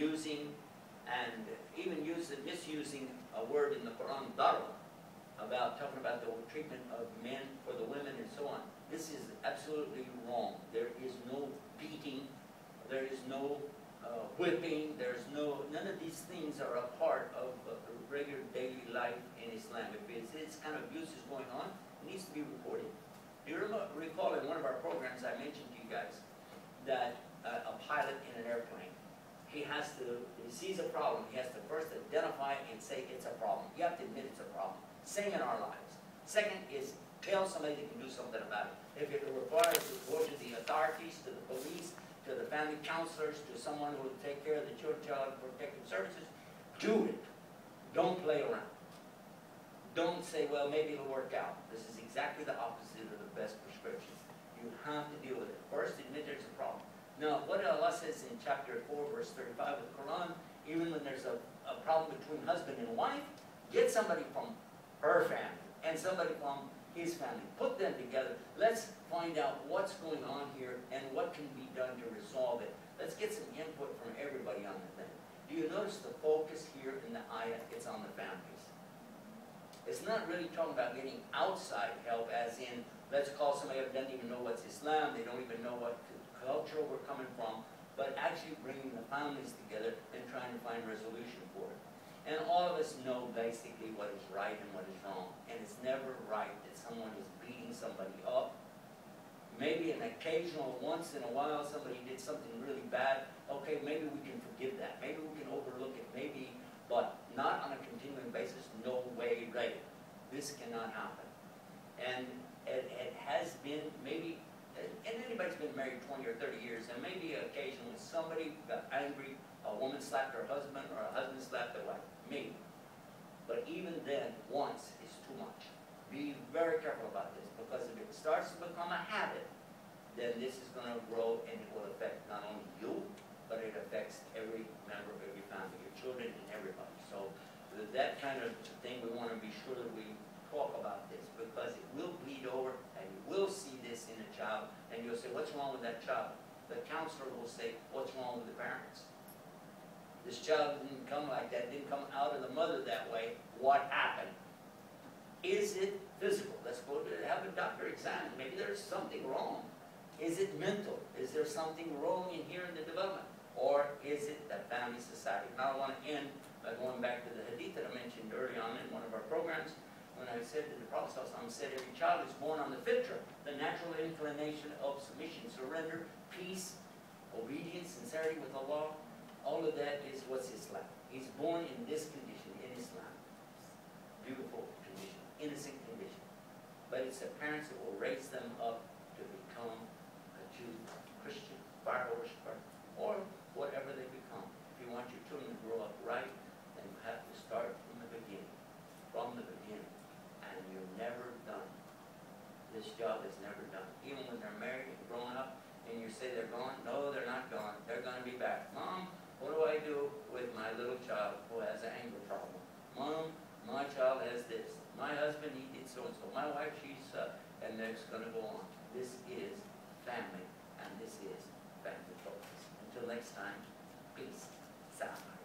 abusing, and even misusing a word in the Quran, darb, about talking about the treatment of men for the women and so on. This is absolutely wrong. There is no beating, there is no whipping, there's none of these things are a part of regular daily life in Islam. If this kind of abuse is going on, it needs to be reported. Do you recall in one of our programs I mentioned to you guys that a pilot in an airplane, he sees a problem, he has to first identify and say it's a problem. You have to admit it's a problem. Same in our lives. Second is tell somebody they can do something about it. If it requires to go to the authorities, to the police, to the family counselors, to someone who will take care of the child protective services, do it. Don't play around. Don't say, well, maybe it'll work out. This is exactly the opposite of the best prescription. You have to deal with it. First, admit there's a problem. Now, what Allah says in chapter 4, verse 35 of the Quran, even when there's a problem between husband and wife, get somebody from her family and somebody from his family. Put them together. Let's find out what's going on here and what can be done to resolve it. Let's get some input from everybody on the thing. Do you notice the focus here in the ayah? It's on the families. It's not really talking about getting outside help, as in, let's call somebody up who doesn't even know what's Islam, they don't even know what culture we're coming from, but actually bringing the families together and trying to find resolution for it. And all of us know basically what is right and what is wrong. And it's never right that someone is beating somebody up. Maybe an occasional, once in a while, somebody did something really bad. Okay, maybe we can forgive that. Maybe we can overlook it. Maybe, but not on a continuing basis. No way, right? This cannot happen. And it has been maybe, and anybody's been married 20 or 30 years, and maybe occasionally somebody got angry, a woman slapped her husband, or a husband slapped their wife. Maybe. But even then, once is too much. Be very careful about this, because if it starts to become a habit, then this is going to grow and it will affect not only you, but it affects every member of every family, your children and everybody. So that kind of thing, we want to be sure that we talk about this, because it will bleed over and you will see this in a child, and you'll say, what's wrong with that child? The counselor will say, what's wrong with the parents? This child didn't come like that, didn't come out of the mother that way. What happened? Is it physical? Let's go to have a doctor examine. Maybe there's something wrong. Is it mental? Is there something wrong in here in the development? Or is it that family society? Now I want to end by going back to the hadith that I mentioned early on in one of our programs, when I said that the Prophet ﷺ said every child is born on the fitra, the natural inclination of submission, surrender, peace, obedience, sincerity with Allah. All of that is what's Islam. He's born in this condition, in Islam. Beautiful condition, innocent condition. But it's the parents that will raise them up to become a Jew, Christian, fire worshiper, or whatever they become. If you want your children to grow up right, then you have to start from the beginning. From the beginning. And you're never done. This job is never done. Even when they're married and grown up, and you say they're gone, no, they're not gone. They're going to be back. Mom, what do I do with my little child who has an anger problem? Mom, my child has this. My husband, he did so-and-so. My wife, she's, and it's going to go on. This is family, and this is family focus. Until next time, peace. Salam.